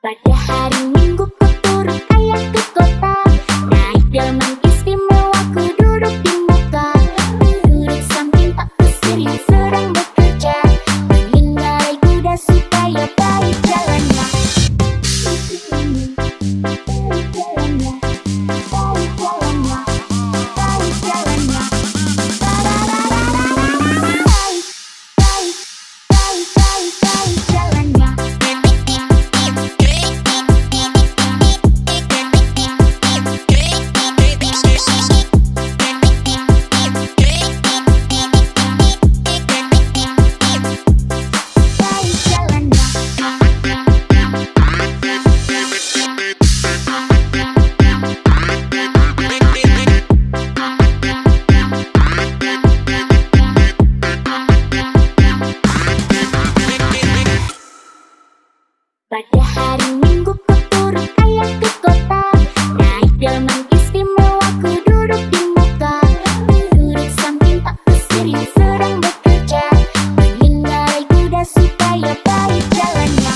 Pada hari Minggu ku turun ayah ke kota, naik delman istimewa ku duduk di muka. Duduk samping Pak Kusir yang sedang bekerja, mengendarai kuda supaya baik jalannya. Baik jalannya, baik jalannya, baik jalannya, baik jalannya. Pada hari Minggu ku turun ayah ke kota, naik delman istimewa ku duduk di muka. Duduk samping Pak Kusir yang sedang bekerja, mengendarai kuda supaya baik jalannya.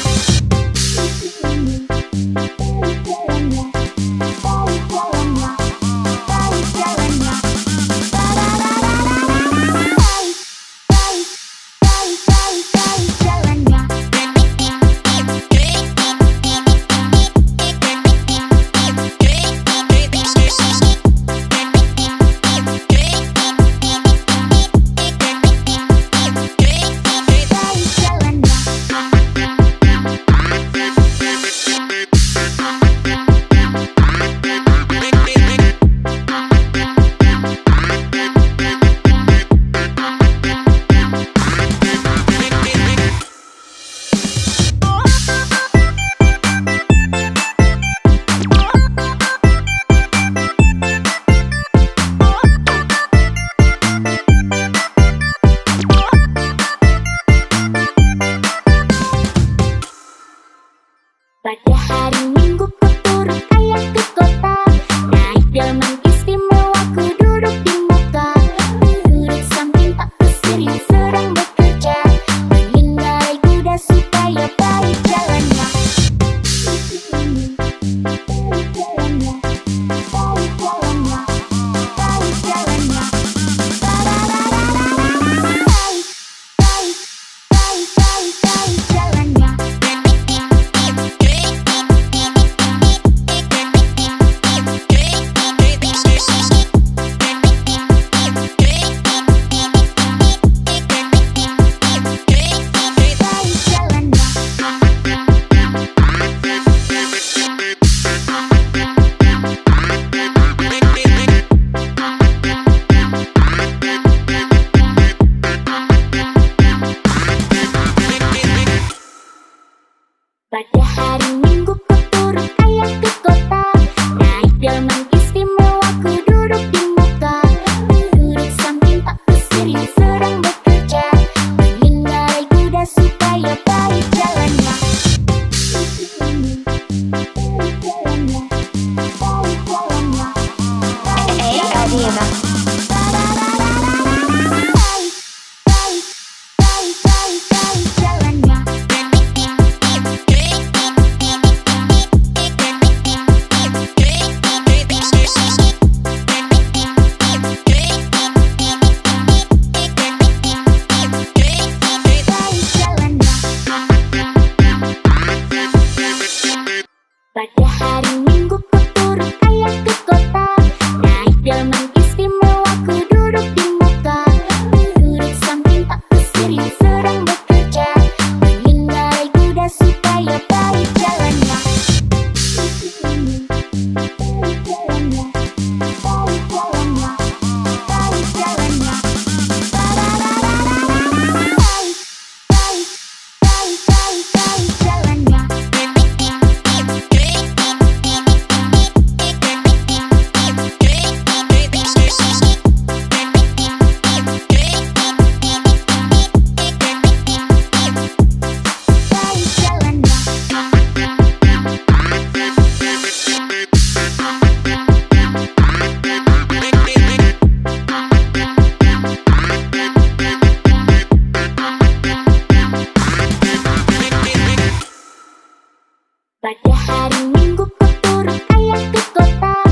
Baik jalannya, baik jalannya, baik jalannya. Baik jalannya. Pada hari Minggu ku turun ayah ke kota, naik delman istimewa ku duduk di muka. Duduk samping Pak Kusir yang sedang bekerja, mengendarai kuda supaya baik jalannya. Baik jalannya, baik jalannya, baik jalannya. Baik jalannya. Pada hari Minggu ku turun ayah ke kota, naik delman istimewa ku duduk di muka. Duduk samping Pak Kusir yang sedang bekerja, mengendarai kuda supaya baik jalannya. Baik jalannya, baik jalannya, baik jalannya. Pada hari Minggu ku turun ayah ke kota, naik delman istimewa ku duduk di muka. Duduk samping Pak Kusir yang sedang bekerja, mengendarai kuda supaya baik jalannya. Baik jalannya, baik jalannya, baik jalannya. Baik jalannya. Pada hari Minggu ku turut ayah ke kota.